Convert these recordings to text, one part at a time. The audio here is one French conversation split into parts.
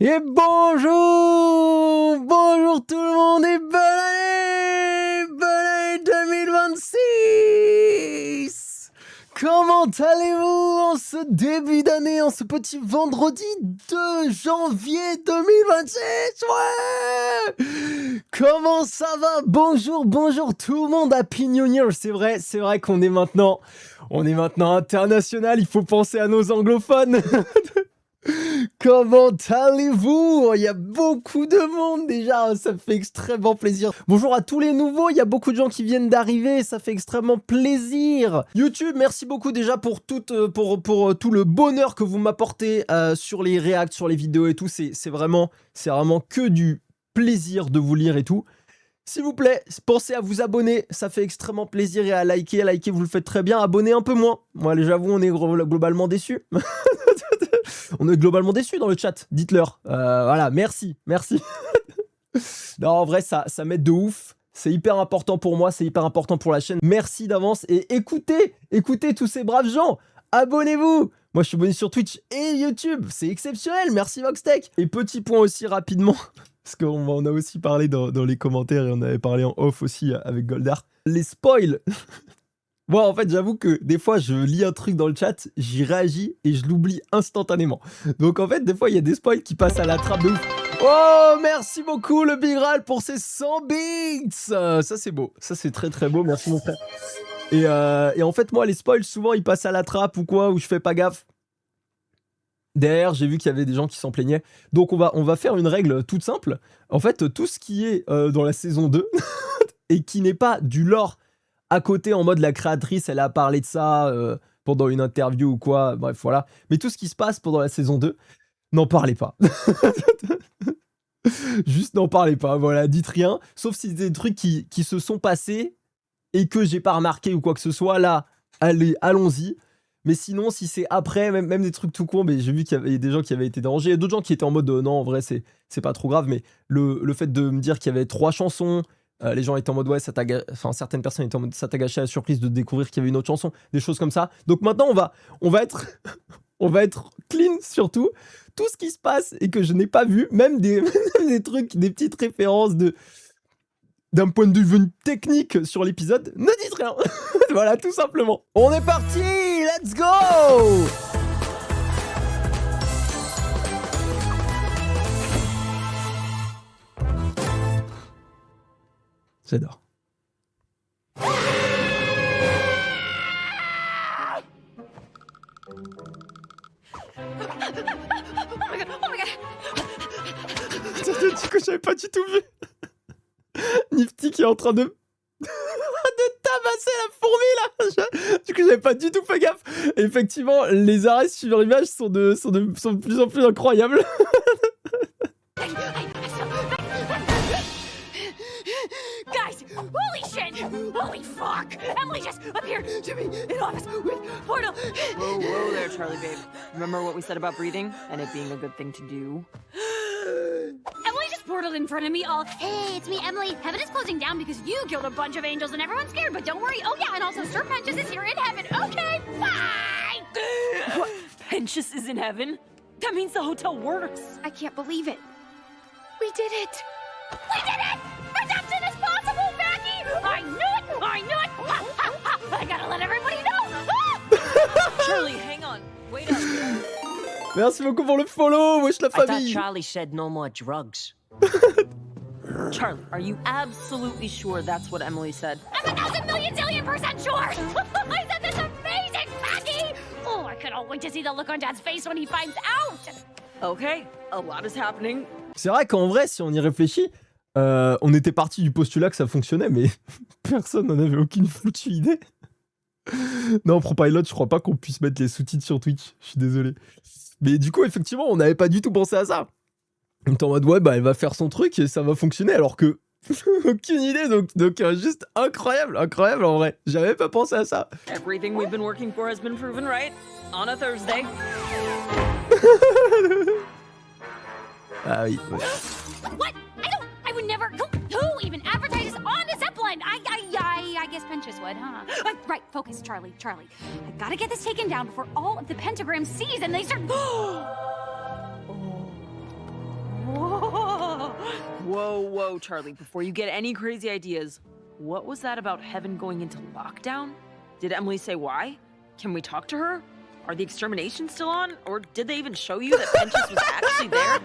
Et bonjour, bonjour tout le monde et bonne année 2026. Comment allez-vous en ce début d'année, en ce petit vendredi 2 janvier 2026? Ouais. Comment ça va? Bonjour, bonjour tout le monde, Happy New Year. C'est vrai qu'on est maintenant international, il faut penser à nos anglophones. Comment allez-vous? Il y a beaucoup de monde déjà, ça me fait extrêmement plaisir. Bonjour à tous les nouveaux, il y a beaucoup de gens qui viennent d'arriver, ça fait extrêmement plaisir. YouTube, merci beaucoup déjà pour tout le bonheur que vous m'apportez sur les reacts, sur les vidéos et tout. C'est vraiment que du plaisir de vous lire et tout. S'il vous plaît, pensez à vous abonner, ça fait extrêmement plaisir, et à liker, vous le faites très bien. Abonnez un peu moins. Moi, j'avoue, on est globalement déçus. On est globalement déçus dans le chat, dites-leur. Voilà, merci. Non, en vrai, ça m'aide de ouf. C'est hyper important pour moi, c'est hyper important pour la chaîne. Merci d'avance et écoutez tous ces braves gens. Abonnez-vous. Moi, je suis abonné sur Twitch et YouTube. C'est exceptionnel. Merci Voxtech. Et petit point aussi rapidement, parce qu'on a aussi parlé dans les commentaires et on avait parlé en off aussi avec Goldar. Les spoils. Moi, en fait, j'avoue que des fois, je lis un truc dans le chat, j'y réagis et je l'oublie instantanément. Donc, en fait, des fois, il y a des spoils qui passent à la trappe de ouf. Oh, merci beaucoup, le Big Ral, pour ces 100 bits. Ça, c'est beau. Ça, c'est très, très beau. Merci, mon frère. Et en fait, moi, les spoils, souvent, ils passent à la trappe ou quoi, ou je fais pas gaffe. Derrière, j'ai vu qu'il y avait des gens qui s'en plaignaient. Donc, on va faire une règle toute simple. En fait, tout ce qui est dans la saison 2 et qui n'est pas du lore à côté, en mode la créatrice, elle a parlé de ça pendant une interview ou quoi, bref, voilà. Mais tout ce qui se passe pendant la saison 2, n'en parlez pas. Juste n'en parlez pas, voilà, dites rien. Sauf si c'est des trucs qui se sont passés et que j'ai pas remarqué ou quoi que ce soit, là, allez, allons-y. Mais sinon, si c'est après, même des trucs tout con, mais j'ai vu qu'il y avait des gens qui avaient été dérangés. Il y a d'autres gens qui étaient en mode non, en vrai, c'est pas trop grave. Mais le fait de me dire qu'il y avait 3 chansons, les gens étaient en mode ouais, certaines personnes étaient en mode ça t'a gâché la surprise de découvrir qu'il y avait une autre chanson, des choses comme ça. Donc maintenant, on va être, on va être clean sur tout ce qui se passe et que je n'ai pas vu, même des trucs, des petites références d'un point de vue technique sur l'épisode, ne dites rien. Voilà, tout simplement. On est parti, let's go. J'adore. Du coup, j'avais pas du tout vu. Nifty qui est en train de tabasser la fourmi là. Du coup, j'avais pas du tout fait gaffe. Et effectivement, les arrêts sur l'image sont de plus en plus incroyables. Guys, holy shit! Holy fuck! Emily just appeared to me in office with Portal. Whoa there, Charlie babe. Remember what we said about breathing and it being a good thing to do? Emily just portaled in front of me all, hey, it's me, Emily. Heaven is closing down because you killed a bunch of angels and everyone's scared, but don't worry. Oh yeah, and also Sir Pentious is here in heaven. Okay, fine! What? Pentious is in heaven? That means the hotel works. I can't believe it. We did it! We did it! Redemption is possible, Becky! I knew it! I knew it! Ha, ha, ha. I gotta let everybody know! Charlie, hang on. Wait up. Merci beaucoup pour le follow, wesh la I thought famille. Charlie said no more drugs. Charlie, are you absolutely sure that's what Emily said? I'm 1,000,000,000,000,000% sure! I said that's amazing, Becky! Oh, I cannot wait to see the look on Dad's face when he finds out! Okay, a lot is happening. C'est vrai qu'en vrai, si on y réfléchit, on était parti du postulat que ça fonctionnait, mais personne n'en avait aucune foutue idée. Non, ProPilot, je crois pas qu'on puisse mettre les sous-titres sur Twitch. Je suis désolé. Mais du coup, effectivement, on n'avait pas du tout pensé à ça. On était en mode, ouais, bah, elle va faire son truc et ça va fonctionner, alors que aucune idée. Donc juste incroyable en vrai. J'avais pas pensé à ça. Everything we've been working for has been proven right on a Thursday. Ah oui. Ouais. What? I would never. Who even advertises on the Zeppelin? I guess Pentious would, huh? Right, focus, Charlie. I gotta get this taken down before all of the pentagrams seize and they start. So, Charlie, before you get any crazy ideas, what was that about Heaven going into lockdown? Did Emily say why? Can we talk to her? Are the exterminations still on? Or did they even show you that Penchus was actually there?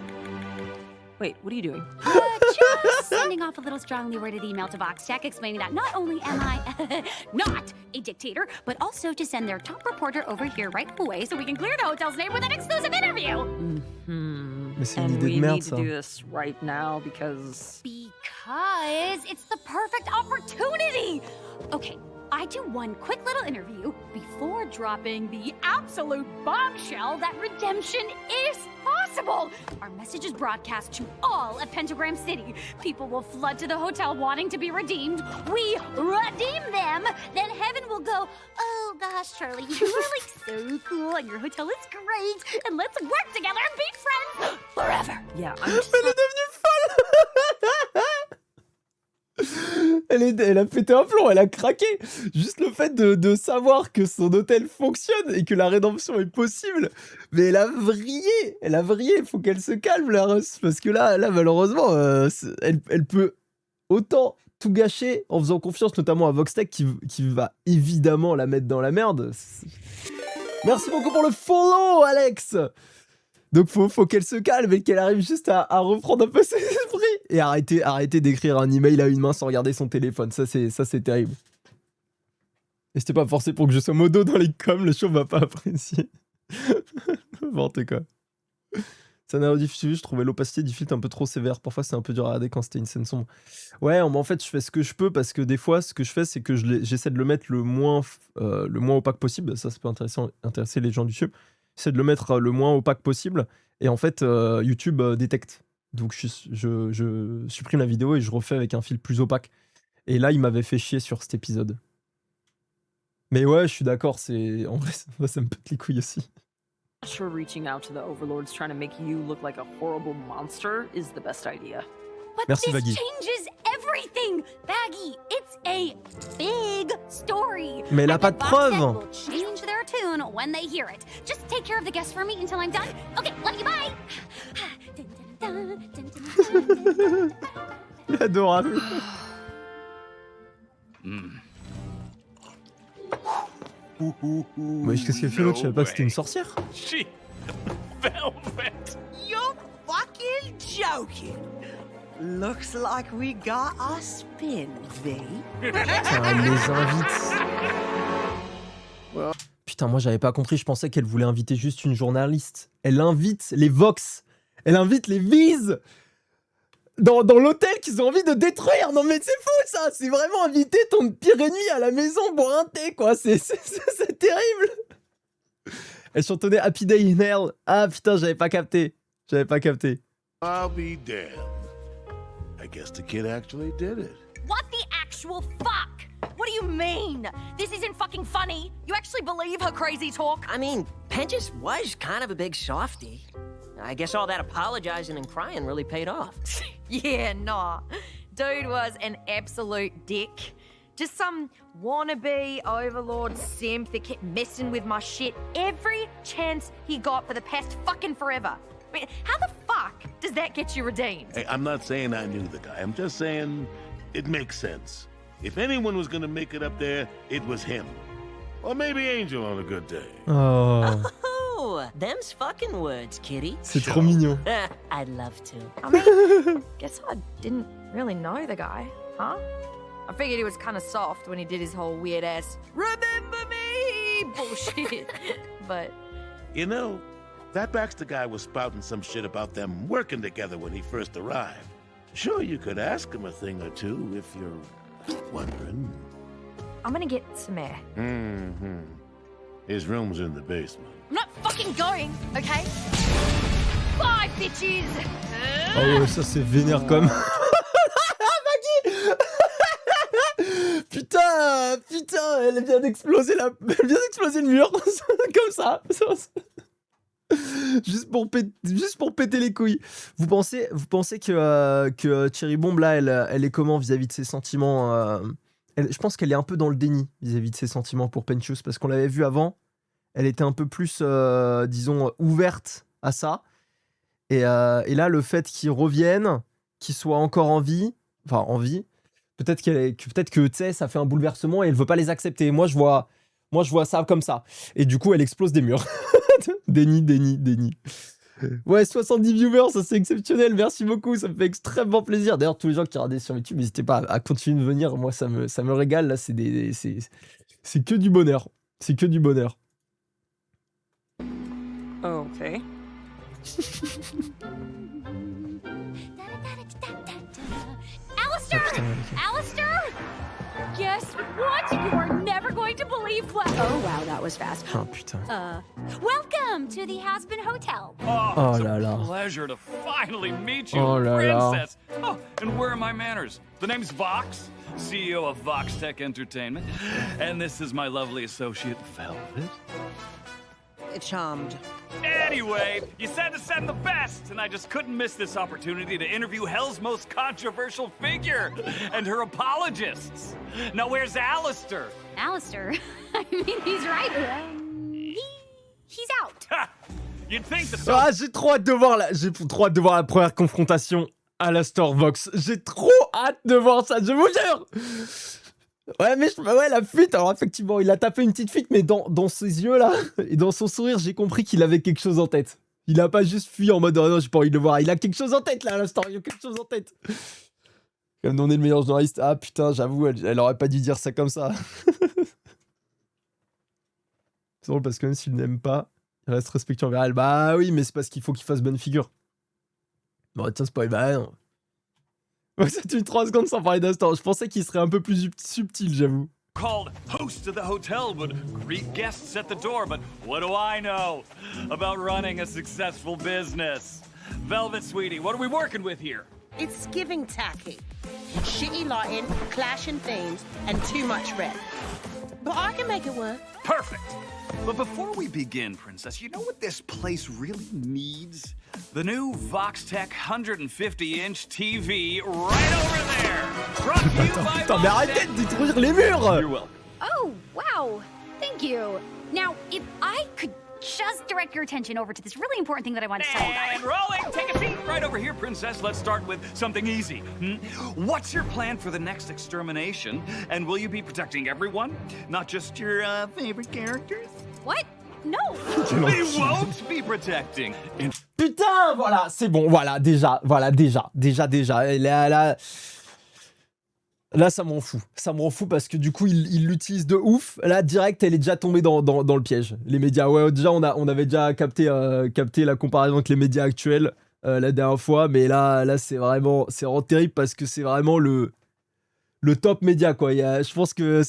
Wait, what are you doing? Just sending off a little strongly worded email to VoxTech explaining that not only am I not a dictator, but also to send their top reporter over here right away so we can clear the hotel's name with an exclusive interview. Mais c'est une And idée we de merde, need to ça. do this right now because... Because it's the perfect opportunity. Okay, I do one quick little interview before dropping the absolute bombshell that redemption is possible. Our message is broadcast to all of Pentagram City. People will flood to the hotel wanting to be redeemed. We redeem them. Then Heaven will go, oh gosh, Charlie, you are like so cool and your hotel is great. And let's work together and be friends forever. Yeah, I'm just Elle est devenue folle. Elle a pété un plomb, elle a craqué. Juste le fait de savoir que son hôtel fonctionne et que la rédemption est possible. Mais elle a vrillé. Faut qu'elle se calme, la Russ. Parce que là malheureusement, elle peut autant tout gâcher en faisant confiance notamment à VoxTech qui va évidemment la mettre dans la merde. Merci beaucoup pour le follow, Alex. Donc faut qu'elle se calme et qu'elle arrive juste à reprendre un peu ses esprits. Et arrêter d'écrire un email à une main sans regarder son téléphone. Ça c'est terrible. Et c'était pas forcé pour que je sois modo dans les coms, le show va pas apprécier. N'importe quoi. Ça n'a diffusé, je trouvais l'opacité du filtre un peu trop sévère. Parfois c'est un peu dur à regarder quand c'était une scène sombre. Ouais, en fait je fais ce que je peux parce que des fois ce que je fais c'est que j'essaie de le mettre le moins opaque possible. Ça peut intéresser les gens du YouTube. C'est de le mettre le moins opaque possible. Et en fait, YouTube détecte. Donc, je supprime la vidéo et je refais avec un fil plus opaque. Et là, il m'avait fait chier sur cet épisode. Mais ouais, je suis d'accord. En vrai, moi, ça me pète les couilles aussi. not sure reaching out to the overlords trying to make you look like a horrible monster is the best idea. But Merci, this Baggy. changes everything, Baggy. It's a big story. Mais elle a And pas the de Vox preuves. Tech will change their tune when they hear it. Just take care of the guests for me until I'm done. Okay, love you, bye. Adorable. Mais qu'est-ce qu'elle fait l'autre? Je savais pas que c'était une sorcière. She velvet. You're fucking joking. Looks like we got a spin, V. Putain, elle les invite. Putain, moi j'avais pas compris, je pensais qu'elle voulait inviter juste une journaliste. Elle invite les Vox. Elle invite les Viz dans l'hôtel qu'ils ont envie de détruire. Non mais c'est fou ça. C'est vraiment inviter ton pire ennemi à la maison pour un thé quoi. C'est terrible. Elle chantonnait Happy Day in Hell. Ah putain, j'avais pas capté. I'll be damned. I guess the kid actually did it. What the actual fuck? What do you mean? This isn't fucking funny. You actually believe her crazy talk? I mean, Penchus was kind of a big softie. I guess all that apologizing and crying really paid off. Yeah, nah. Dude was an absolute dick. Just some wannabe overlord simp that kept messing with my shit every chance he got for the past fucking forever. I mean, how the fuck does that get you redeemed? Hey, I'm not saying I knew the guy. I'm just saying it makes sense. If anyone was gonna make it up there, it was him. Or maybe Angel on a good day. Oh, Oh, them's fucking words, kitty. c'est trop mignon. I'd love to. I mean, guess I didn't really know the guy, huh? I figured he was kind of soft when he did his whole weird ass "remember me" bullshit. But You know, that Baxter guy was spouting some shit about them working together when he first arrived. Sure, you could ask him a thing or two if you're wondering. I'm gonna get some air. Mm-hmm. His room's in the basement. I'm not fucking going, okay? Bye, bitches! Oh ouais, ça c'est vénère comme. Maggie. Putain, elle vient d'exploser le mur comme ça. Juste pour péter les couilles. Vous pensez que Cherry Bomb là, elle est comment vis-à-vis de ses sentiments je pense qu'elle est un peu dans le déni vis-à-vis de ses sentiments pour Penchus parce qu'on l'avait vu avant. Elle était un peu plus, disons, ouverte à ça. Et là, le fait qu'il revienne, qu'il soit encore en vie, enfin en vie, peut-être que tu sais, ça fait un bouleversement et elle veut pas les accepter. Moi je vois ça comme ça. Et du coup, elle explose des murs. Déni. Ouais, 70 viewers, ça c'est exceptionnel. Merci beaucoup, ça me fait extrêmement plaisir. D'ailleurs, tous les gens qui regardent sur YouTube, n'hésitez pas à continuer de venir. Moi, ça me régale. Là, c'est que du bonheur. C'est que du bonheur. Okay. Alistair! Alistair! Guess what? You are never going to believe what. Oh, wow, that was fast. Oh putain. Welcome to the Hasbin Hotel. Oh it's là a là. pleasure to finally meet you, Oh là là. Princess. Oh, and where are my manners? The name's Vox, CEO of Vox Tech Entertainment, and this is my lovely associate, Velvet. Charmed. Anyway, you said to send the best, and I just couldn't miss this opportunity to interview Hell's most controversial figure and her apologists. Now, where's Alistair? Alistair? I mean, he's right. He's out. Ha! You'd think that. Ah, j'ai trop hâte de voir la première confrontation à la Store Vox. J'ai trop hâte de voir ça, je vous jure. Ouais, mais la fuite, alors effectivement, il a tapé une petite fuite, mais dans ses yeux, là, et dans son sourire, j'ai compris qu'il avait quelque chose en tête. Il a pas juste fui en mode, oh non, j'ai pas envie de le voir. Il a quelque chose en tête, là, à l'instant, il a quelque chose en tête. Comme on est le meilleur journaliste. Ah, putain, j'avoue, elle aurait pas dû dire ça comme ça. C'est drôle, parce que même s'il n'aime pas, il reste respectueux envers elle. Bah oui, mais c'est parce qu'il faut qu'il fasse bonne figure. Bon, tiens, spoil, bah non. C'est une 3 secondes sans parler d'Astor. Je pensais qu'il serait un peu plus subtil, j'avoue. Called host of the hotel would greet guests at the door, but what do I know about running a successful business? Velvet, sweetie, what are we working with here? It's giving tacky. Shitty lighting, clashing themes, and too much red. But I can make it work. Perfect. But before we begin, Princess, you know what this place really needs? The new VoxTech 150-inch TV right over there. Brought to you by Putain, mais arrêtez de détruire les murs! You're welcome. Oh, wow. Thank you. Now, if I could just direct your attention over to this really important thing that I want to tell you And about. rolling, take a seat right over here, Princess. Let's start with something easy. What's your plan for the next extermination? And will you be protecting everyone, not just your favorite characters? What? No. We won't be protecting. Putain, voilà, c'est bon, voilà, déjà. Et là, ça m'en fout parce que du coup, il l'utilise de ouf. Là, direct, elle est déjà tombée dans le piège. Les médias, ouais, déjà, on avait déjà capté la comparaison avec les médias actuels la dernière fois, mais là, c'est vraiment terrible parce que c'est vraiment le top média, quoi. Je pense que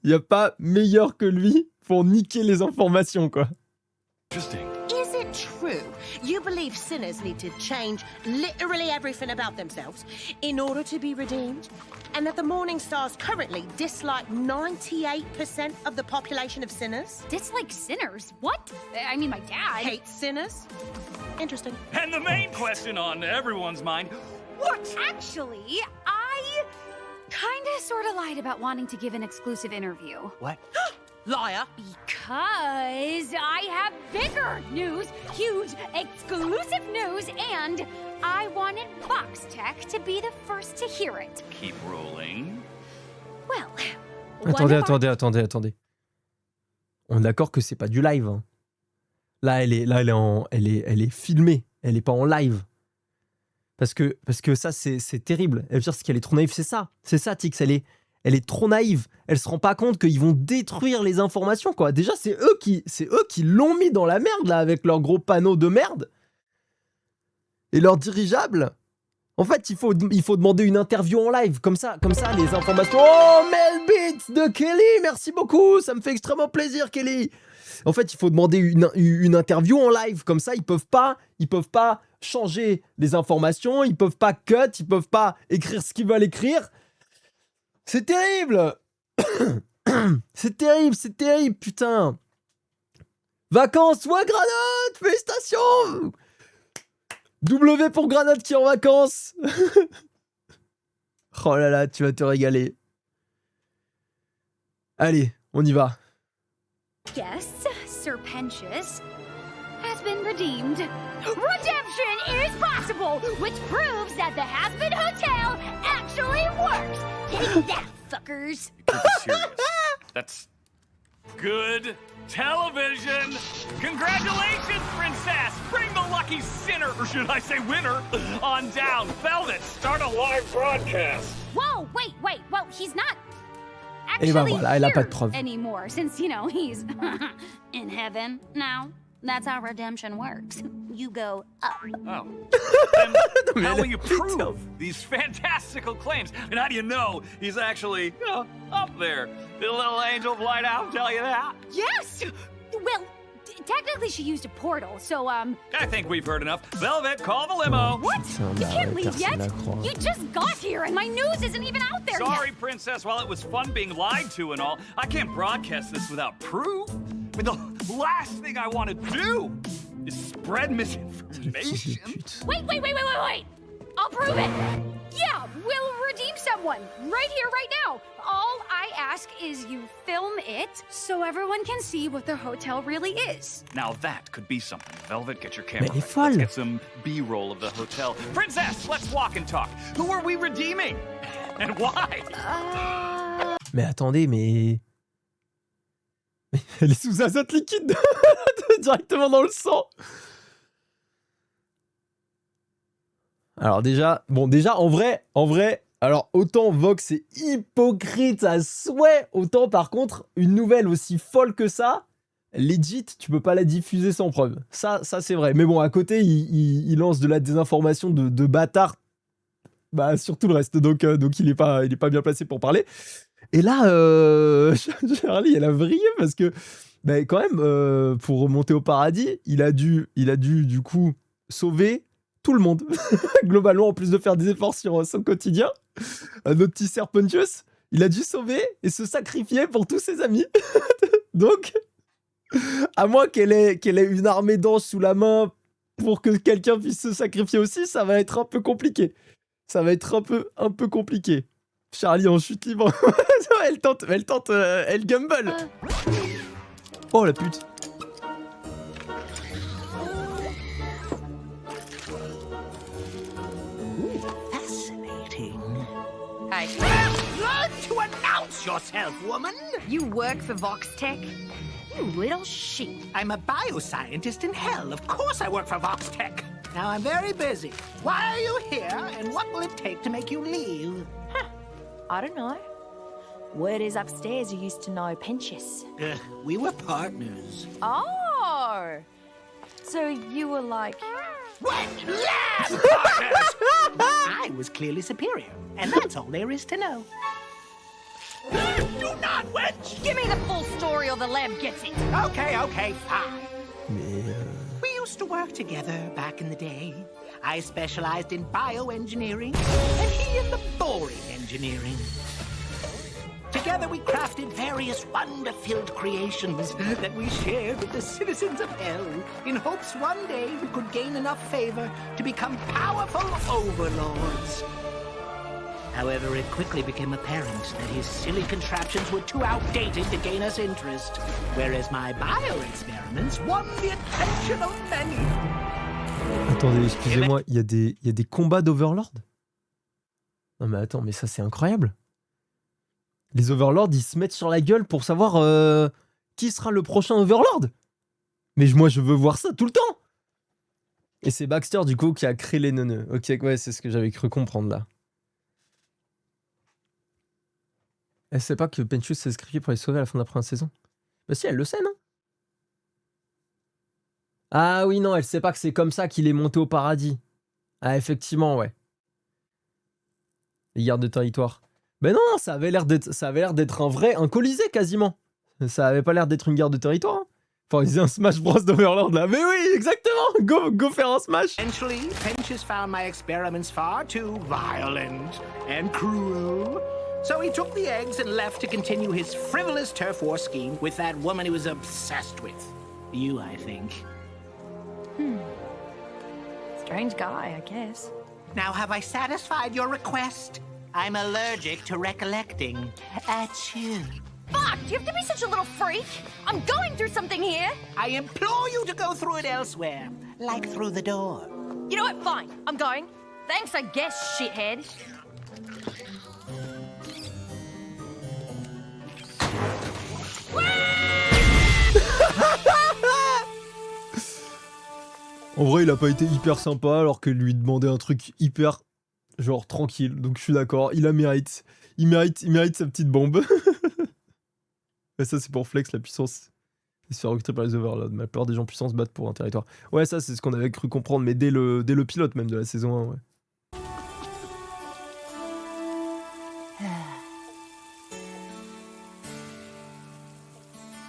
il y a pas meilleur que lui pour niquer les informations, quoi. Interesting. Is it true you believe sinners need to change literally everything about themselves in order to be redeemed? And that the Morning Stars currently dislike 98% of the population of sinners? Dislike sinners? What? I mean, my dad. Hate sinners? Interesting. And the main question on everyone's mind, what? Actually, I kinda sorta lied about wanting to give an exclusive interview. What? Liar. Because I have bigger news, huge, exclusive news, and I wanted VoxTech to be the first to hear it. Keep rolling. Well, Attendez. On est d'accord que c'est pas du live. Hein. Là, elle est filmée. Elle est pas en live. Parce que ça, c'est terrible. Elle veut dire qu'elle est trop naïve. C'est ça, Tix. Elle est trop naïve. Elle se rend pas compte qu'ils vont détruire les informations, quoi. Déjà, c'est eux qui l'ont mis dans la merde, là, avec leurs gros panneaux de merde. Et leurs dirigeables. En fait, il faut demander une interview en live. Comme ça, les informations... Oh, Melbits de Kelly, merci beaucoup. Ça me fait extrêmement plaisir, Kelly. En fait, il faut demander une interview en live. Comme ça, ils peuvent pas changer les informations. Ils peuvent pas cut. Ils peuvent pas écrire ce qu'ils veulent écrire. C'est terrible. C'est terrible, putain. Vacances, ouais, Granotte, félicitations. W pour Granotte qui est en vacances. Oh là là, tu vas te régaler. Allez, on y va. yes, Sir Pentious has been redeemed. Redemption is possible, which proves that the Has-Been Hotel actually works. Take that, fuckers. You're serious. That's good television. Congratulations, princess. Bring the lucky sinner, or should I say winner, on down. Velvet, start a live broadcast. Whoa, wait. Well, he's not Et ben actually voilà, elle a pas de here preuve. anymore, since, he's in heaven now. That's how redemption works. You go up. Oh. Then how will you prove these fantastical claims? And how do you know he's actually, up there? Did a little angel of light out tell you that? Yes! Well, technically she used a portal, so, I think we've heard enough. Velvet, call the limo. What? Putain, You mais can't arrête, leave personne yet? la croit. You just got here and my news isn't even out there Sorry, yet. princess. While it was fun being lied to and all, I can't broadcast this without proof. I mean, the last thing I want to do is spread misinformation. Wait. I'll prove it. Yeah, we'll redeem someone. Right here, right now. All I ask is you film it so everyone can see what the hotel really is. Now that could be something. Velvet, get your camera. Mais elle est ready. folle. Let's get some B-roll of the hotel. Princess, let's walk and talk. Who are we redeeming? And why? Mais attendez, mais elle est sous azote liquide directement dans le sang. Alors déjà, en vrai, alors autant Vox est hypocrite à souhait, autant par contre, une nouvelle aussi folle que ça, legit, tu peux pas la diffuser sans preuve. Ça c'est vrai. Mais bon, à côté, il lance de la désinformation de bâtard sur tout le reste. Donc il est pas bien placé pour parler. Et là, Charlie, elle a vrillé parce que, quand même, pour remonter au paradis, il a dû du coup sauver tout le monde. Globalement, en plus de faire des efforts sur son quotidien, notre petit Serpentius, il a dû sauver et se sacrifier pour tous ses amis. Donc, à moins qu'elle ait une armée d'anges sous la main pour que quelqu'un puisse se sacrifier aussi, ça va être un peu compliqué. Un peu compliqué. Charlie en chute libre. elle tente, elle gumble. Oh la pute. Fascinating. Hey, Learn to announce yourself, woman. you work for Vox Tech? You little sheep. I'm a bioscientist in hell. Of course I work for Vox Tech. Now I'm very busy. Why are you here, and what will it take to make you leave? I don't know. Word is upstairs you used to know Pentious. We were partners. Oh! So you were like... What? Lab partners! I was clearly superior, and that's all there is to know. Do not, wench! Give me the full story or the lab gets it. Okay, fine. Mais We used to work together back in the day. I specialized in bioengineering, and he in the boring engineering. Together we crafted various wonder-filled creations that we shared with the citizens of Hell in hopes one day we could gain enough favor to become powerful overlords. However, it quickly became apparent that his silly contraptions were too outdated to gain us interest, whereas my bio-experiments won the attention of many. attendez, excusez-moi, il y a des combats d'Overlord? Non mais attends, mais ça c'est incroyable. Les Overlords, ils se mettent sur la gueule pour savoir qui sera le prochain Overlord. Mais moi, je veux voir ça tout le temps. Et c'est Baxter, du coup, qui a créé les neuneux. Ok, ouais, c'est ce que j'avais cru comprendre, là. Elle sait pas que Pentious s'est sacrifié pour les sauver à la fin de la première saison? Bah si, elle le sait, non? Ah oui, non, elle sait pas que c'est comme ça qu'il est monté au paradis. Ah, effectivement, ouais. Les gardes de territoire. Ben non, ça avait l'air d'être un colisée quasiment. Ça avait pas l'air d'être une guerre de territoire. Hein. Enfin, ils disaient un Smash Bros d'Overlord là. Mais oui, exactement. Go faire un Smash. Eventually, Pentious found my experiments far too violent and cruel. So he took the eggs and left to continue his frivolous turf war scheme with that woman he was obsessed with. You, I think. Strange guy, I guess. Now, have I satisfied your request? I'm allergic to recollecting. At you. fuck? Do you have to be such a little freak? I'm going through something here. I implore you to go through it elsewhere, like through the door. You know what? Fine. I'm going. Thanks, I guess, shithead. En vrai, il a pas été hyper sympa alors que lui demander un truc hyper genre tranquille. Donc je suis d'accord, il la mérite. Il mérite sa petite bombe. Mais ça c'est pour flex la puissance. Il se fait recruter par les Overlords. Mais la plupart des gens puissants se battent pour un territoire. Ouais, ça c'est ce qu'on avait cru comprendre, mais dès le pilote même de la saison 1, ouais.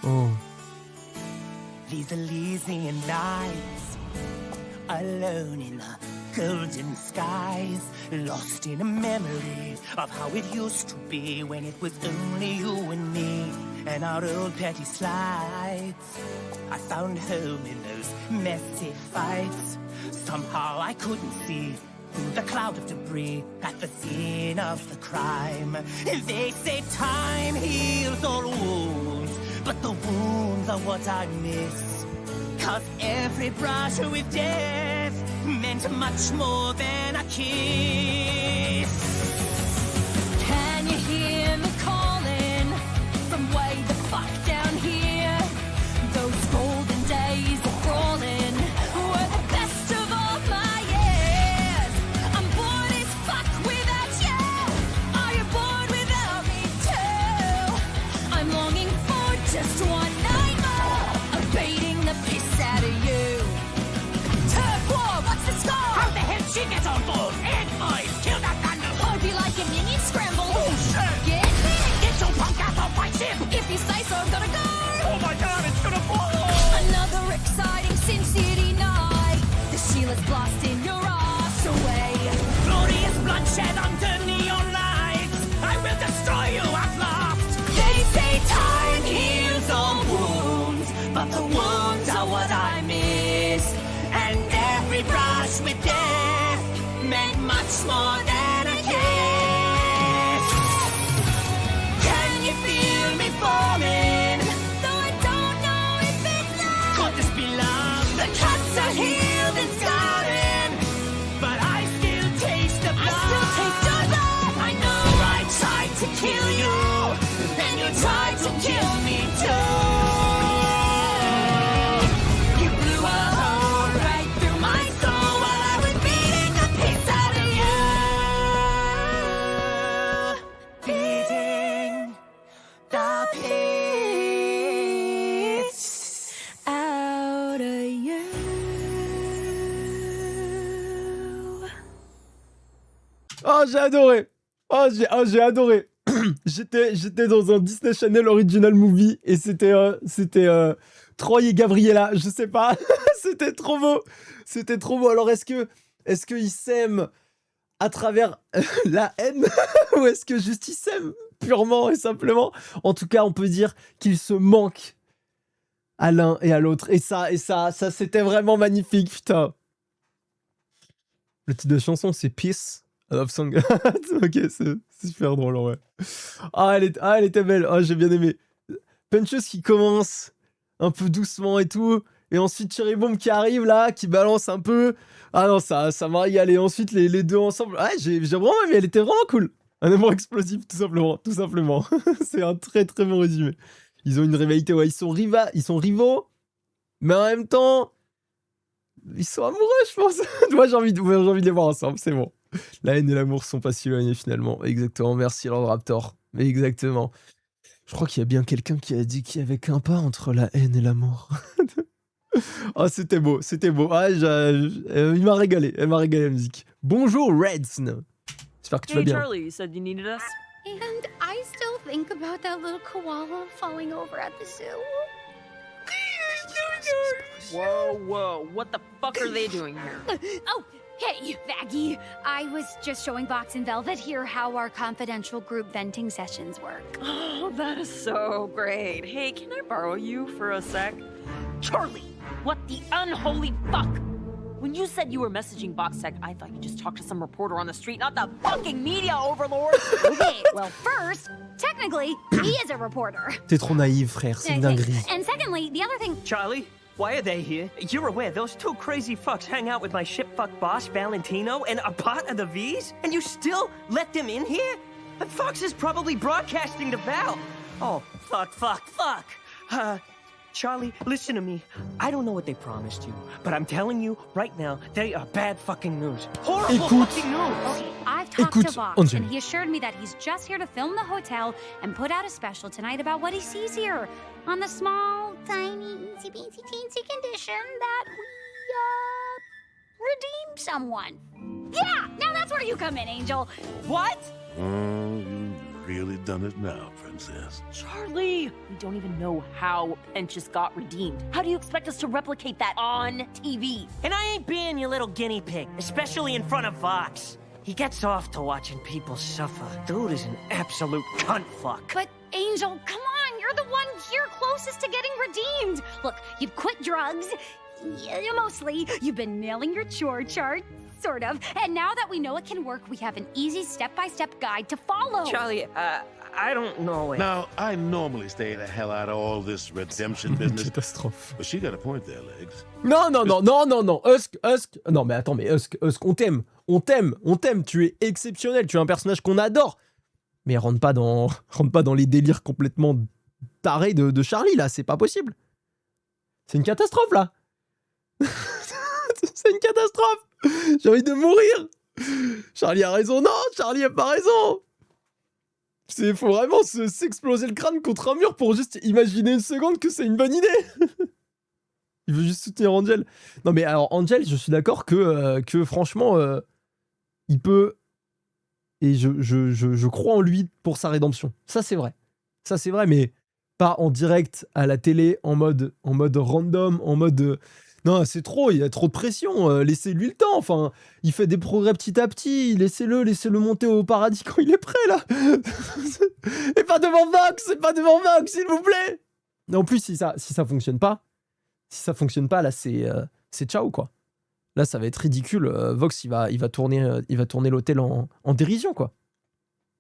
Oh. These Elysian nights, alone in the golden skies, lost in a memory of how it used to be when it was only you and me and our old petty slides. I found home in those messy fights. Somehow I couldn't see through the cloud of debris at the scene of the crime. They say time heals all wounds, but the wounds are what I miss. 'Cause every brush with death meant much more than a kiss. Can you hear me calling from way the fuck down here? Those golden days of crawling were the best of all my years. I'm bored as fuck without you. Are you bored without me too? I'm longing for just one night more of beating the piss out of you. Turk War, what's the score? How the hell she get on board? Egg boys, kill that random. Hope you like a minion scramble. Oh, shit. Get hit. Get your punk ass off my ship. If you say so, I'm gonna go. Oh my god, it's gonna fall. Another exciting Sin City night. The Sheila's blasting your ass away. Glorious bloodshed under neon lights. I will destroy you at last. They say time heals all wounds, but the wounds are what I miss. And every brush with death meant much more than a kiss. Can you feel me falling? Though I don't know if it's love. Could this be love? The cuts are healed and scarring, but I still taste the blood. I still taste your blood. I know I tried to kill you, and you tried to kill me too. You blew a hole right through my soul while I was beating the piss out of you. Beating the piss Out of you. Oh, j'ai adoré. J'ai adoré. J'étais dans un Disney Channel Original Movie et c'était Troy et Gabriella, je sais pas. C'était trop beau. C'était trop beau. Alors est-ce qu'ils s'aiment à travers la haine ou est-ce que juste ils s'aiment purement et simplement? En tout cas, on peut dire qu'ils se manquent à l'un et à l'autre. Et ça c'était vraiment magnifique, putain. Le titre de la chanson, c'est Peace, I Love Song. Ok, c'est super drôle, ouais. Ah, elle était belle. Ah, j'ai bien aimé. Punchus qui commence un peu doucement et tout. Et ensuite, Cherry Bomb qui arrive là, qui balance un peu. Ah non, ça m'a régalé. Ensuite, les deux ensemble. Ah, j'ai vraiment aimé. Elle était vraiment cool. Un amour explosif, tout simplement. C'est un très très bon résumé. Ils ont une rivalité, ouais. Ils sont rivaux. Mais en même temps, ils sont amoureux, je pense. Moi, j'ai envie de les voir ensemble, c'est bon. La haine et l'amour sont pas si éloignés finalement. Exactement, merci Lord Raptor. Mais exactement. Je crois qu'il y a bien quelqu'un qui a dit qu'il y avait qu'un pas entre la haine et l'amour. Oh, c'était beau. Ah, il m'a régalé. Elle m'a régalé la musique. Bonjour Reds. J'espère que tu vas Hey bien. Charlie, you said you needed us? And I still think about that little koala falling over at the zoo. Whoa, what the fuck are they doing here? Oh, hey, Vaggie. I was just showing Box and Velvet here how our confidential group venting sessions work. Oh, that is so great. Hey, can I borrow you for a sec? Charlie, what the unholy fuck? When you said you were messaging VoxTech, I thought you just talked to some reporter on the street, not the fucking media overlord. Okay, well, first, technically, he is a reporter. T'es trop naïf, frère, c'est une dinguerie. And secondly, the other thing. Charlie, why are they here? You're aware those two crazy fucks hang out with my ship-fuck boss, Valentino, and a part of the V's? And you still let them in here? Fox is probably broadcasting to Val. Oh, fuck. Charlie, listen to me. I don't know what they promised you, but I'm telling you right now, they are bad fucking news. Horrible fucking news! Okay, I've talked to Vox, and he assured me that he's just here to film the hotel and put out a special tonight about what he sees here, on the small, tiny, teensy condition that we, redeem someone. Yeah! Now that's where you come in, Angel. What? Oh, you've really done it now, Princess. Charlie! We don't even know how Pentious got redeemed. How do you expect us to replicate that on TV? And I ain't being your little guinea pig, especially in front of Vox. He gets off to watching people suffer. Dude is an absolute cunt fuck. But, Angel, come on, you're the one here closest to getting redeemed. Look, you've quit drugs. Yeah, mostly. You've been nailing your chore chart. Sort of. And now that we know it can work, we have an easy step-by-step guide to follow. Charlie, I don't know. Now, I normally stay the hell out of all this redemption business, Catastrophe. but she got a point there, Legs. Non. Husk. Non, mais attends, mais Husk, on t'aime. Tu es exceptionnel. Tu es un personnage qu'on adore. Mais rentre pas dans les délires complètement tarés de Charlie, là. C'est pas possible. C'est une catastrophe, là. C'est une catastrophe. J'ai envie de mourir. Charlie a raison. Non, Charlie a pas raison. Faut vraiment s'exploser le crâne contre un mur pour juste imaginer une seconde que c'est une bonne idée. Il veut juste soutenir Angel. Non mais alors Angel, je suis d'accord que franchement, il peut... Et je crois en lui pour sa rédemption. Ça c'est vrai, mais pas en direct à la télé, en mode random, en mode... Non, c'est trop, il y a trop de pression, laissez-lui le temps, enfin, il fait des progrès petit à petit, laissez-le monter au paradis quand il est prêt, là. Et pas devant Vox, s'il vous plaît. En plus, si ça fonctionne pas, là, c'est ciao, quoi. Là, ça va être ridicule, Vox, il va tourner l'hôtel en dérision, quoi.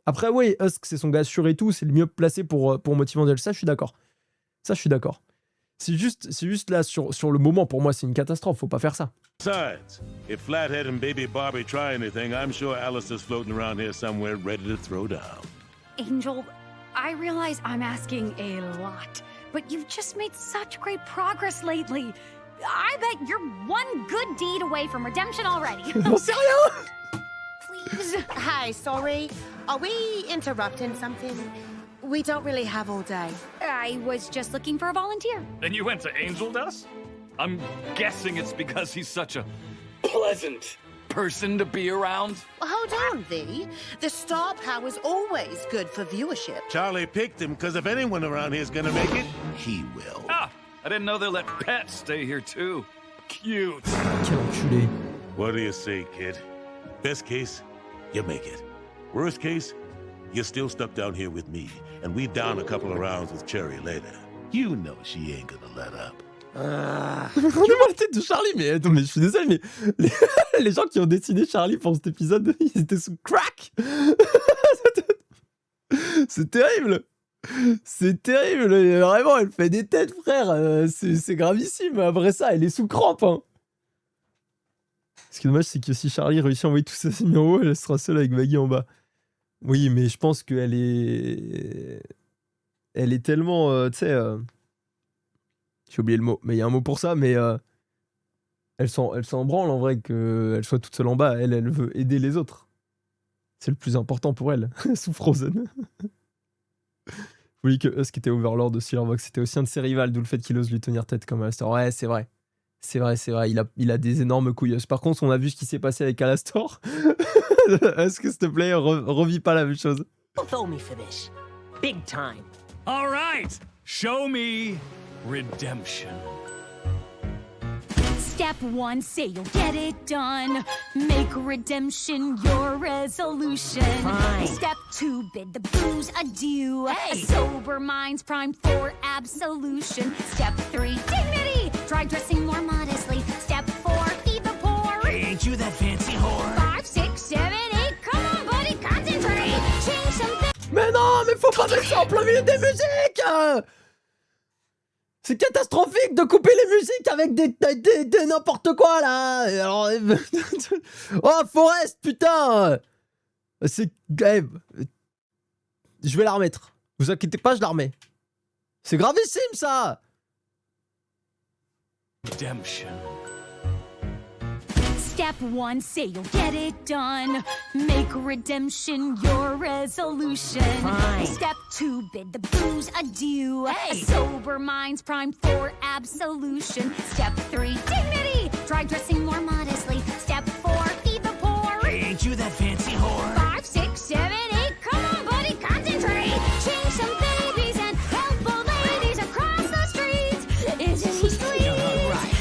Après, oui, Husk, c'est son gars sûr et tout, c'est le mieux placé pour motiver Angel, ça, je suis d'accord. C'est juste là, sur le moment, pour moi, c'est une catastrophe. Faut pas faire ça. Besides, if Flathead and Baby Barbie try anything, I'm sure Alistair's floating around here somewhere ready to throw down. Angel, I realize I'm asking a lot, but you've just made such great progress lately. I bet you're one good deed away from redemption already. J'en sais rien. Please. Hi, sorry. Are we interrupting something? We don't really have all day. I was just looking for a volunteer. Then you went to Angel Dust? I'm guessing it's because he's such a pleasant person to be around. Well, hold on, V. The star power's always good for viewership. Charlie picked him because if anyone around here's gonna make it, he will. Ah, I didn't know they let pets stay here too. Cute. Quel enculé. What do you say, kid? Best case, you make it. Worst case, you're still stuck down here with me, and we down a couple of rounds with Cherry later. You know she ain't gonna let up. Regardez-moi la tête de Charlie, mais attends, mais je suis désolé, mais les gens qui ont dessiné Charlie pour cet épisode, ils étaient sous crack. C'est terrible. C'est terrible. Et vraiment, elle fait des têtes, frère. C'est gravissime. Après ça, elle est sous crampe. Hein. Ce qui est dommage, c'est que si Charlie réussit à envoyer tout ça en haut, elle sera seule avec Maggie en bas. Oui, mais je pense qu'elle est... Elle est tellement... tu sais... J'ai oublié le mot, mais il y a un mot pour ça, mais... Elle s'en branle, en vrai, qu'elle soit toute seule en bas. Elle veut aider les autres. C'est le plus important pour elle, sous Frozen. Vous voyez que Husk était Overlord aussi, alors que c'était aussi un de ses rivales, d'où le fait qu'il ose lui tenir tête comme Alastor. Ouais, c'est vrai. C'est vrai. Il a des énormes couilles. Par contre, on a vu ce qui s'est passé avec Alastor. Husk, s'il te plaît, revis pas la même chose. Throw me for this. Big time. All right, show me redemption. Step 1, say you'll get it done. Make redemption your resolution. Fine. Step 2, bid the booze adieu. Hey. A sober mind's primed for absolution. Step 3, dignity. Try dressing more modestly. Step 4, feed the poor. pas mettre ça en plein milieu des musiques. C'est catastrophique de couper les musiques avec des n'importe quoi, là. Et alors... oh, Forest, putain. C'est... Je vais la remettre. Vous inquiétez pas, je la remets. C'est gravissime, ça. Redemption. Step 1, say you'll get it done. Make redemption your resolution. Fine. Step 2, bid the booze adieu. A sober mind's primed for absolution. Step 3, dignity. Try dressing more modestly. Step 4, feed the poor. Ain't you that fancy whore? 5, 6, 7, 8, come on, buddy, concentrate. Change some babies and help old ladies across the streets. Isn't he sweet?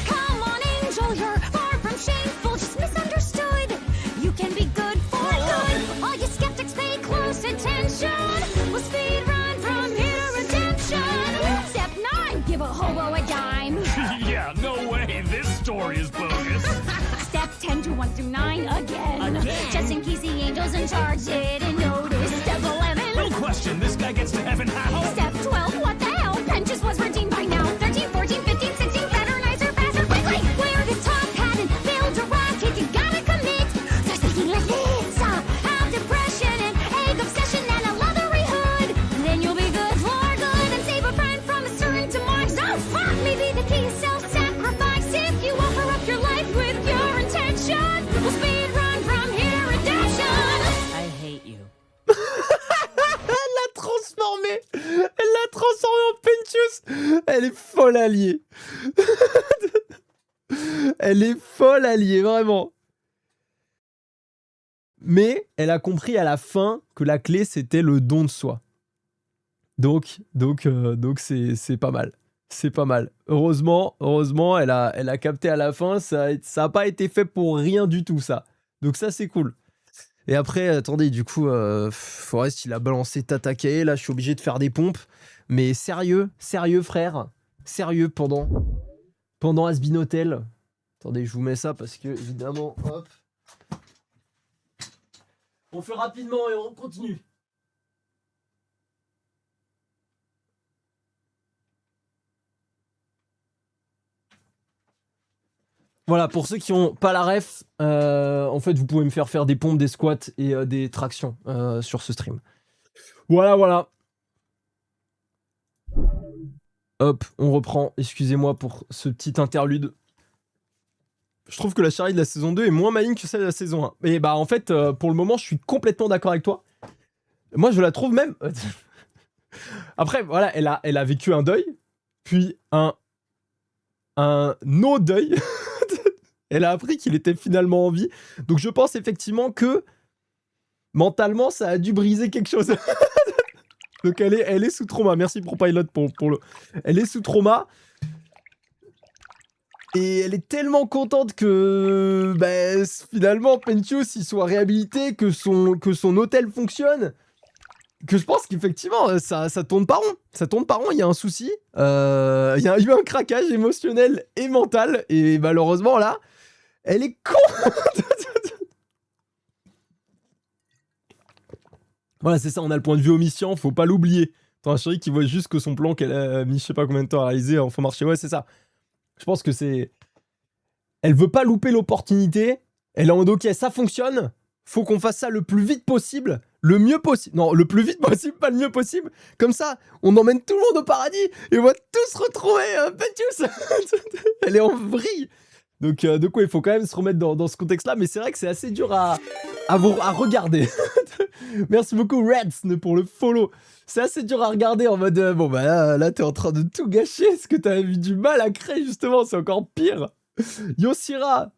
Come on, angel, you're far from shameful, just misunderstood. You can be good for good. All you skeptics pay close attention. We'll speed run from here to redemption. Step 9, give a hobo a dime. Yeah, no way. This story is bogus. Step 10 to 1 through 9 again. Just in case the angel's in charge didn't notice. Step 11. No question, this guy gets to heaven how? Step 12, what the hell? Penchus was redeemed by now. 13, 14, 15, 16, better, nicer, faster, quickly. Wear the top hat and build a rocket. You gotta commit. Start thinking like this. Have depression and egg obsession and a leathery hood. Then you'll be good for good and save a friend from a certain demise. Oh, fuck, maybe the key is self-sacrifice. If you offer up your life with your intention, we'll speed run from here, redemption. I hate you. Elle l'a transformé. Elle l'a transformé en Penchus. Elle est folle alliée. Elle est folle alliée, vraiment. Mais elle a compris à la fin que la clé, c'était le don de soi. Donc c'est pas mal. C'est pas mal. Heureusement, elle a capté à la fin. Ça a pas été fait pour rien du tout, ça. Donc ça, c'est cool. Et après, attendez, du coup, Forest, il a balancé Tatakae. Là, je suis obligé de faire des pompes. Mais sérieux, frère. Sérieux, pendant Asbin Hotel. Attendez, je vous mets ça parce que, évidemment, hop. On fait rapidement et on continue. Voilà, pour ceux qui n'ont pas la ref, en fait, vous pouvez me faire des pompes, des squats et des tractions sur ce stream. Voilà. Hop, on reprend. Excusez-moi pour ce petit interlude. Je trouve que la Charlie de la saison 2 est moins maligne que celle de la saison 1. Et bah, en fait, pour le moment, je suis complètement d'accord avec toi. Moi, je la trouve même... Après, voilà, elle a vécu un deuil, puis un no-deuil. Elle a appris qu'il était finalement en vie. Donc je pense effectivement que mentalement, ça a dû briser quelque chose. Donc elle est sous trauma. Merci pour Pilot pour le... Elle est sous trauma. Et elle est tellement contente que finalement Penchus il soit réhabilité, que son hôtel fonctionne, que je pense qu'effectivement ça tourne pas rond. Ça tourne pas rond, il y a un souci. Il y a eu un craquage émotionnel et mental. Et malheureusement là, elle est con. Voilà, c'est ça, on a le point de vue omniscient, faut pas l'oublier. T'as un chéri qui voit juste que son plan qu'elle a mis je sais pas combien de temps à réaliser en fond marché. Ouais, c'est ça. Je pense que c'est... Elle veut pas louper l'opportunité. Elle est en mode ok, ça fonctionne. Faut qu'on fasse ça le plus vite possible. Le mieux possible. Non, le plus vite possible, pas le mieux possible. Comme ça, on emmène tout le monde au paradis et on va tous retrouver Penchus. Elle est en vrille. Donc, de quoi il faut quand même se remettre dans ce contexte-là. Mais c'est vrai que c'est assez dur à regarder. Merci beaucoup, Reds, pour le follow. C'est assez dur à regarder en mode... bon, bah là t'es en train de tout gâcher. Parce que t'as eu du mal à créer, justement. C'est encore pire. Yossira.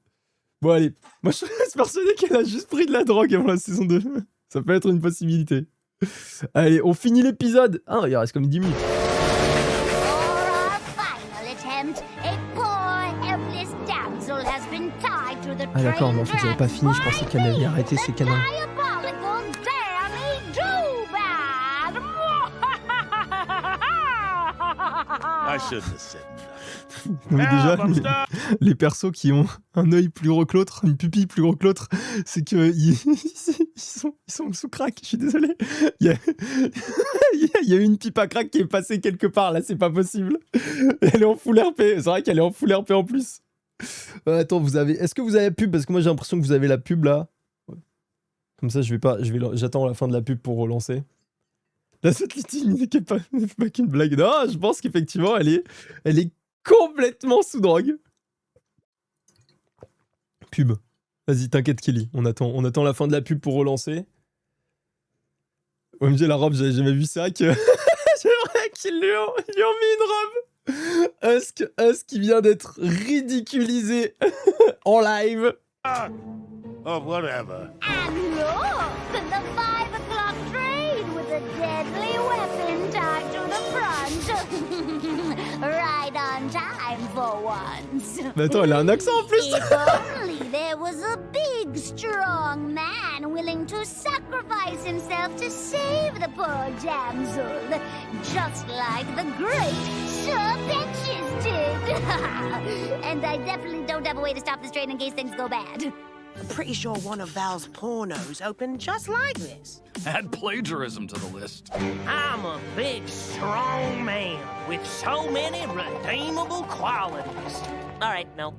Bon, allez. Moi, je suis persuadé qu'elle a juste pris de la drogue avant la saison 2. Ça peut être une possibilité. Allez, on finit l'épisode. Ah, il reste comme 10 minutes. Ah d'accord, mais en fait j'avais pas fini, je pensais qu'elle allait arrêter ses canons. Mais déjà, les persos qui ont un œil plus gros que l'autre, une pupille plus gros que l'autre, c'est que ils sont sous crack, je suis désolé. Il y a... il y a une pipe à crack qui est passée quelque part, là, c'est pas possible. Elle est en full RP, c'est vrai qu'elle est en full RP en plus. Attends, vous avez... Est-ce que vous avez la pub? Parce que moi j'ai l'impression que vous avez la pub là. Comme ça, j'attends la fin de la pub pour relancer. Là, cette ligne n'est pas qu'une blague. Non, je pense qu'effectivement, elle est complètement sous drogue. Pub. Vas-y, t'inquiète, Kelly. On attend la fin de la pub pour relancer. OMG, la robe, j'avais jamais vu ça. C'est vrai qu'ils lui ont mis une robe. Husk qui vient d'être ridiculisé en live. Oh, whatever. And look, the 5 o'clock train with a deadly weapon tied to the front. Right on time for once. Mais attends, elle a un accent en plus. If only there was a big, strong man willing to sacrifice himself to save the poor damsel, just like the great Sir Benches did. And I definitely don't have a way to stop this train in case things go bad. I'm pretty sure one of Val's pornos opened just like this. Add plagiarism to the list. I'm a big, strong man with so many redeemable qualities. All right, no,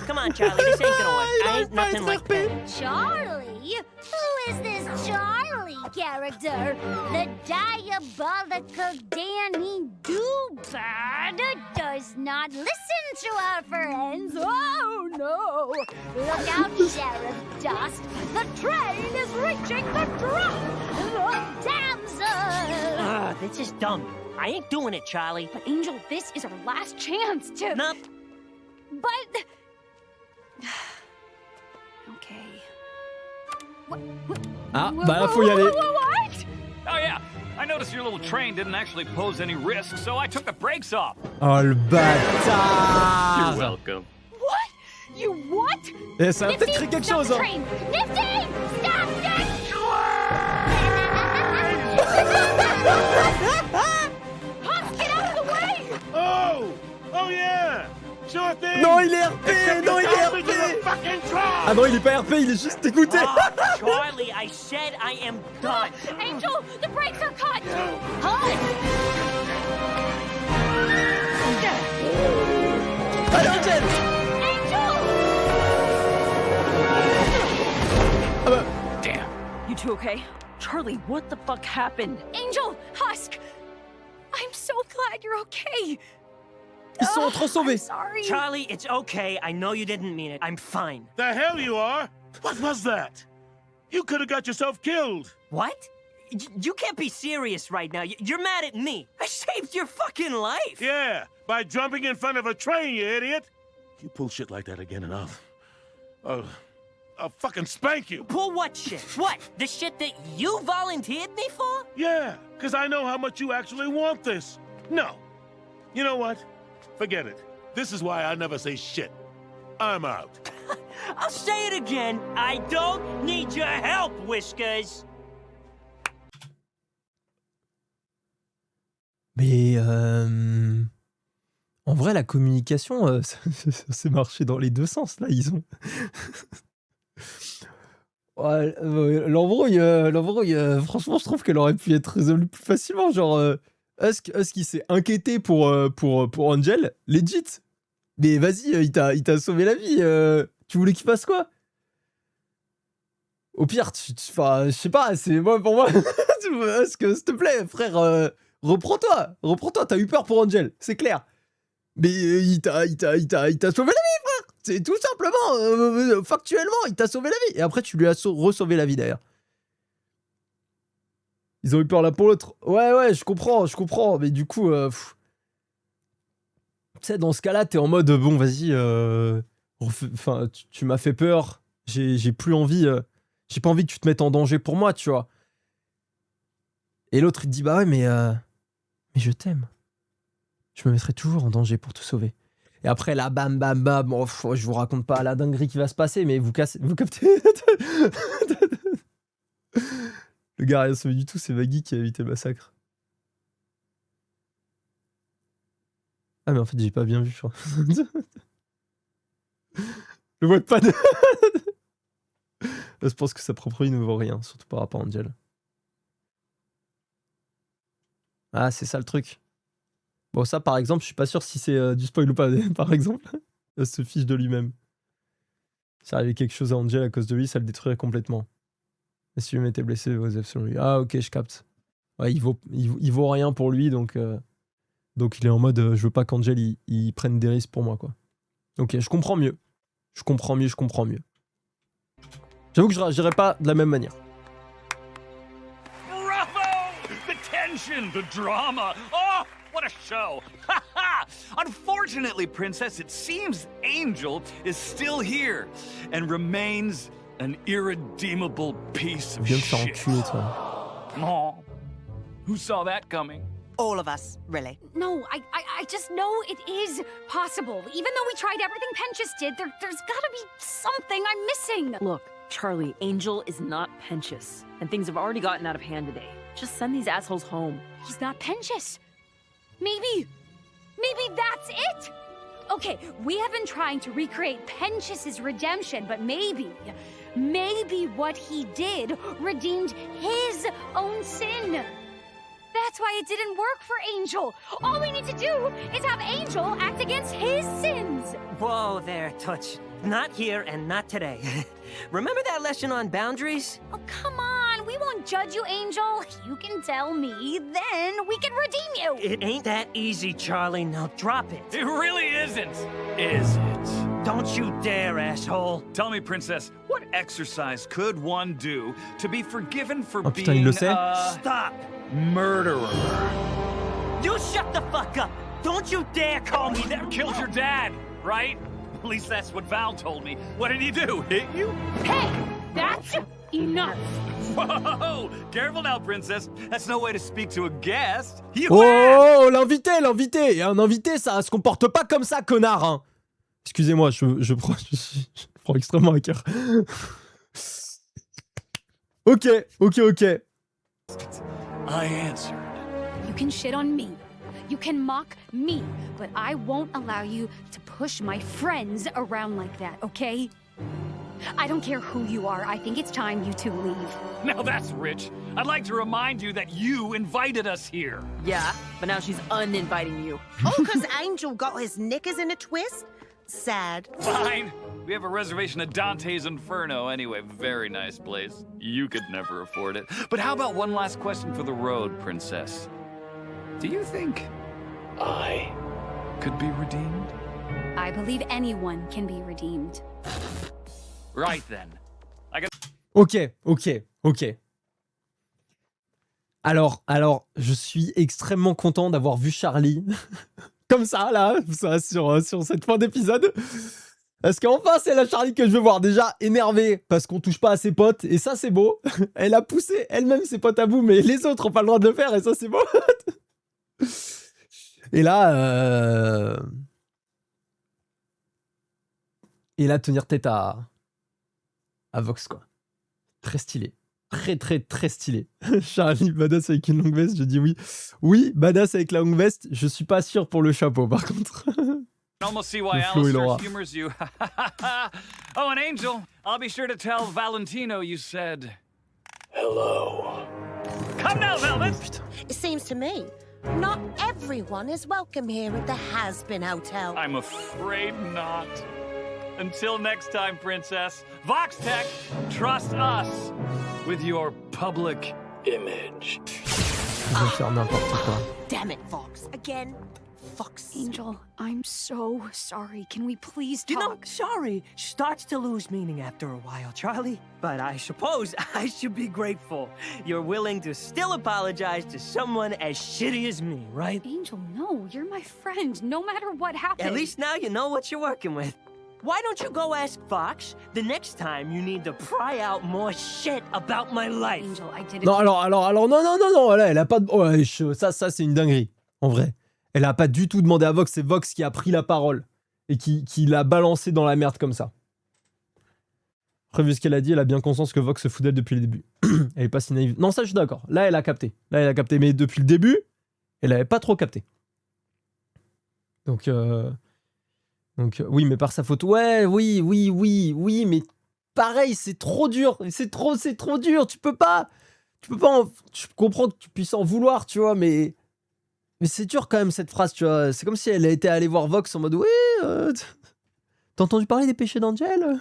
come on, Charlie, this ain't gonna work. I ain't nothing like that. Charlie? Who is this Charlie character? The diabolical Danny Doobad does not listen to our friends. Oh no! Look out, Sheriff Dust. The train is reaching the drop. The damsel. This is dumb. I ain't doing it, Charlie. But Angel, this is our last chance to. Nope. But. Okay. Ah, bah là, faut y aller. What? Oh yeah, I noticed your little train didn't actually pose any risk, so I took the brakes off. Oh, le bâtard. You're welcome. What? You what? Eh, ça va peut-être créer quelque chose, hein. Train. Nifty! Stop this! Husk, get out of the way! Oh yeah! Sure thing! Non, il est RP! Non, il est RP! Ah non, il est pas RP, il est juste écouté! Charlie, I said I am done. Angel, the brakes are cut! Husk! Allez, Angel! Angel! Ah bah... Damn. You two okay? Charlie, what the fuck happened? Angel! Husk! I'm so glad you're okay! Ils sont trop I'm sauvés! sorry! Charlie, it's okay. I know you didn't mean it. I'm fine. The hell you are! What was that? You could have got yourself killed. What? You can't be serious right now. You're mad at me. I saved your fucking life. Yeah, by jumping in front of a train, you idiot. You pull shit like that again and I'll fucking spank you. Pull what shit? What? The shit that you volunteered me for? Yeah, because I know how much you actually want this. No. You know what? Forget it. This is why I never say shit. I'm out. I'll say it again. I don't need your help, Whiskers. Mais en vrai, la communication, c'est marché dans les deux sens. Là, ils ont. Ouais, l'embrouille, franchement, je trouve qu'elle aurait pu être résolue plus facilement. Genre, Husk il s'est inquiété pour Angel, legit. Mais vas-y, il t'a sauvé la vie. Tu voulais qu'il fasse quoi? Au pire, enfin, je sais pas, c'est moi pour moi. Husk, s'il te plaît, frère, reprends-toi. T'as eu peur pour Angel, c'est clair. Mais il t'a sauvé la vie, frère. C'est tout simplement, factuellement, il t'a sauvé la vie. Et après, tu lui as re-sauvé la vie, d'ailleurs. Ils ont eu peur l'un pour l'autre. Ouais, je comprends. Mais du coup, tu sais, dans ce cas-là, t'es en mode, bon, vas-y, enfin, tu m'as fait peur. J'ai plus envie, j'ai pas envie que tu te mettes en danger pour moi, tu vois. Et l'autre, il te dit, bah ouais, mais je t'aime. Je me mettrai toujours en danger pour te sauver. Et après, là, bam, bon, je vous raconte pas la dinguerie qui va se passer, mais vous captez. Le gars a rien sauvé du tout, c'est Maggie qui a évité le massacre. Ah, mais en fait, j'ai pas bien vu, je crois. Le vote pas de... Je pense que sa propre vie ne vaut rien, surtout par rapport à Angel. Ah, c'est ça le truc. Bon, ça, par exemple, je suis pas sûr si c'est du spoil ou pas, par exemple. Il se fiche de lui-même. S'il arrivait quelque chose à Angel à cause de lui, ça le détruirait complètement. Et si lui était blessé, vos selon lui. Ah, ok, je capte. Ouais, il vaut rien pour lui, donc il est en mode je veux pas qu'Angel il prenne des risques pour moi, quoi. Ok, je comprends mieux. Je comprends mieux. J'avoue que je réagirais pas de la même manière. Bravo! The tension, the drama. Oh, what a show! Ha ha! Unfortunately, Princess, it seems Angel is still here and remains an irredeemable piece of Viens de faire shit. enculer, toi. Aw. Who saw that coming? All of us, really. No, I just know it is possible. Even though we tried everything Penchus did, there's gotta be something I'm missing. Look, Charlie, Angel is not Penchus, and things have already gotten out of hand today. Just send these assholes home. He's not Penchus. Maybe that's it. Okay, we have been trying to recreate Penchus's redemption, but maybe what he did redeemed his own sin. That's why it didn't work for Angel. All we need to do is have Angel act against his sins. Whoa there, Touch. Not here and not today. Remember that lesson on boundaries? Oh, come on. We won't judge you, Angel. You can tell me, then we can redeem you. It ain't that easy, Charlie. Now drop it. It really isn't, is it? Don't you dare, asshole. Tell me, Princess, what exercise could one do to be forgiven for Oh, putain, il being le sait. a Stop. murderer? You shut the fuck up. Don't you dare call me that. Killed your dad, right? At least that's what Val told me. What did he do? Hit you? Hey, that's enough. Whoa! Careful now, Princess. That's no way to speak to a guest. You Oh, l'invité. Et un invité, ça se comporte pas comme ça, connard. Hein. Excusez-moi, je prends extrêmement à cœur. Ok. I answered. You can shit on me. You can mock me, but I won't allow you to push my friends around like that, okay? I don't care who you are. I think it's time you two leave. Now that's rich. I'd like to remind you that you invited us here. Yeah, but now she's uninviting you. Oh, because Angel got his knickers in a twist? Sad. Fine. We have a reservation at Dante's Inferno anyway. Very nice place. You could never afford it. But how about one last question for the road, Princess? Do you think I could be redeemed? I believe anyone can be redeemed. Right then. Ok. Alors, je suis extrêmement content d'avoir vu Charlie comme ça, là, sur cette fin d'épisode. Parce qu'enfin, c'est la Charlie que je veux voir. Déjà, énervée parce qu'on touche pas à ses potes, et ça, c'est beau. Elle a poussé elle-même ses potes à bout, mais les autres ont pas le droit de le faire, et ça, c'est beau. Et là, tenir tête à Vox, quoi. Très stylé. Très stylé. Charlie, badass avec une longue veste, je dis oui. Oui, badass avec la longue veste, je suis pas sûr pour le chapeau, par contre. Almost see why Le flow et Alistair l'aura. humors you. Oh, and Angel, I'll be sure to tell Valentino you said hello. Come now, Velvet! It seems to me not everyone is welcome here at the Has-Been Hotel. I'm afraid not. Until next time, Princess. Vox Tech, trust us with your public image. Ils vont faire n'importe quoi. Damn it, Fox. Again. Fox. Angel, I'm so sorry. Can we please You know, talk? sorry starts to lose meaning after a while, Charlie. But I suppose I should be grateful you're willing to still apologize to someone as shitty as me, right? Angel, no, you're my friend, no matter what happens. At least now you know what you're working with. Why don't you go ask Fox the next time you need to pry out more shit about my life? Angel, I didn't. Non, alors, non, là, elle a pas de... Oh, ça, c'est une dinguerie, en vrai. Elle a pas du tout demandé à Vox, c'est Vox qui a pris la parole et qui l'a balancé dans la merde comme ça. Après, vu ce qu'elle a dit, elle a bien conscience que Vox se fout d'elle depuis le début. Elle est pas si naïve. Non, ça, je suis d'accord. Là, elle a capté. Mais depuis le début, elle avait pas trop capté. Donc, oui, mais par sa faute. Ouais, oui, mais pareil, c'est trop dur. C'est trop dur. Tu peux pas je comprends que tu puisses en vouloir, tu vois, mais c'est dur quand même cette phrase, tu vois. C'est comme si elle était allée voir Vox en mode oui, t'as entendu parler des péchés d'Angel?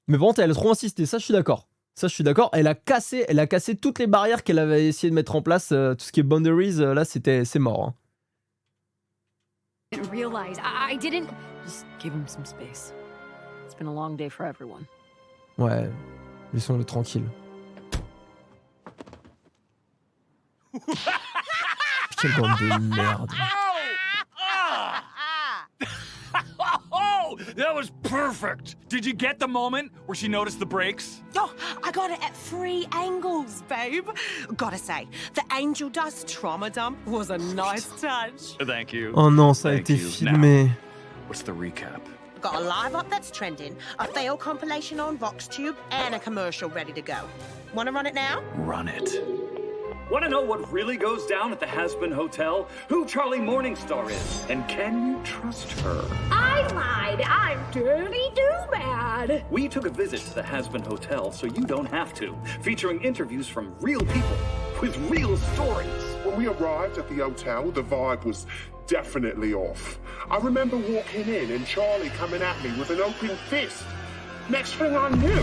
Mais bon, elle a trop insisté, ça je suis d'accord. Elle a cassé toutes les barrières qu'elle avait essayé de mettre en place, tout ce qui est boundaries, là c'est mort. Hein. I didn't realize. I didn't. Just give him some space. It's been a long day for everyone. Ouais, laissons-le tranquille. Quelle bande de merde. Oh, that was perfect. Did you get the moment where she noticed the brakes? Oh, I got it at 3 angles, babe. Gotta say, the angel dust trauma dump was a nice touch. Thank you. Oh non, ça a Thank été you. filmé. Now, what's the recap? Got a live up that's trending, a fail compilation on VoxTube, and a commercial ready to go. Wanna run it now? Run it. Want to know what really goes down at the Has-Been Hotel? Who Charlie Morningstar is? And can you trust her? I lied. I'm dirty do-bad. We took a visit to the Has-Been Hotel so you don't have to, featuring interviews from real people with real stories. When we arrived at the hotel, the vibe was definitely off. I remember walking in and Charlie coming at me with an open fist. Next thing I knew,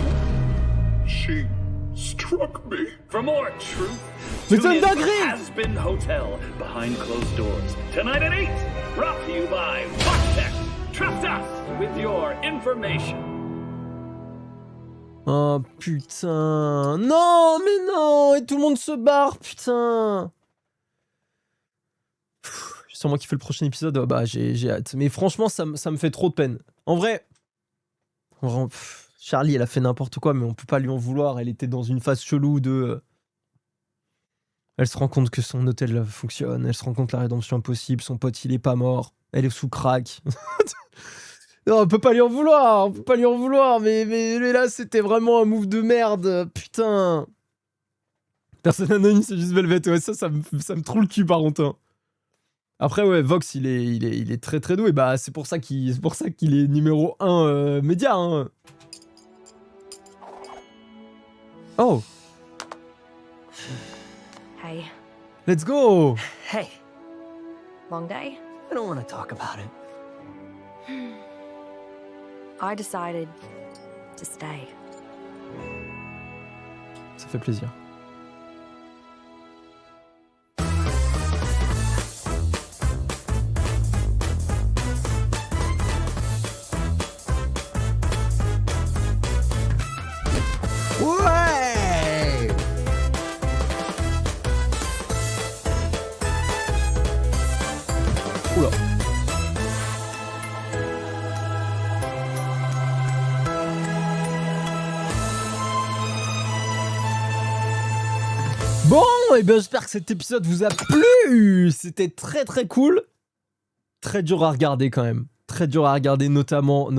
she struck me. For more truth, Mais tune c'est in une for dinguerie! Has-Been Hotel Behind Closed Doors. Tonight at 8, brought to you by VoxTech. Trust us with your information. Oh putain. Non, mais non. Et tout le monde se barre, putain. C'est moi qui fais le prochain épisode. Oh, bah, j'ai hâte. Mais franchement, ça me fait trop de peine. En vrai, Charlie, elle a fait n'importe quoi, mais on peut pas lui en vouloir. Elle était dans une phase chelou de... Elle se rend compte que son hôtel fonctionne. Elle se rend compte que la rédemption est impossible. Son pote, il est pas mort. Elle est sous crack. Non, on peut pas lui en vouloir. Mais là, c'était vraiment un move de merde. Putain. Personne anonyme, c'est juste Velvet. Ouais, ça me trouve le cul, par contre. Hein. Après, ouais, Vox, il est très très doué. Bah, c'est pour ça qu'il est numéro 1 média. Hein. Oh. Hey. Let's go. Hey, Long day? I don't want to talk about it. I decided to stay. Ça fait plaisir. Ouais. Oula. Bon, et bien j'espère que cet épisode vous a plu. C'était très très cool. Très dur à regarder quand même. Très dur à regarder, notamment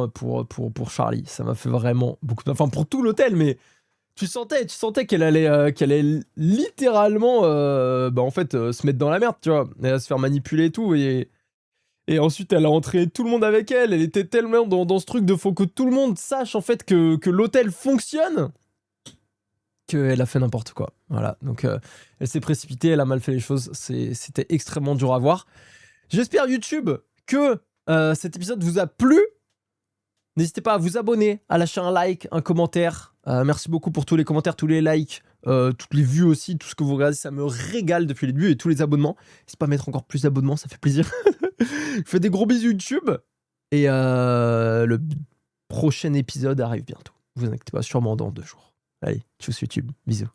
pour Charlie. Ça m'a fait vraiment beaucoup de... Enfin, pour tout l'hôtel, mais tu sentais qu'elle allait littéralement se mettre dans la merde, tu vois. Elle allait se faire manipuler et tout. Et ensuite, elle a entraîné tout le monde avec elle. Elle était tellement dans ce truc de faut que tout le monde sache en fait que l'hôtel fonctionne qu'elle a fait n'importe quoi. Voilà. Donc, elle s'est précipitée, elle a mal fait les choses. C'était extrêmement dur à voir. J'espère, YouTube, que cet épisode vous a plu. N'hésitez pas à vous abonner, à lâcher un like, un commentaire. Merci beaucoup pour tous les commentaires, tous les likes, toutes les vues aussi, tout ce que vous regardez. Ça me régale depuis le début et tous les abonnements. N'hésitez pas à mettre encore plus d'abonnements, ça fait plaisir. Je fais des gros bisous YouTube. Et le prochain épisode arrive bientôt. Vous inquiétez pas, sûrement dans 2 jours. Allez, tchuss YouTube, bisous.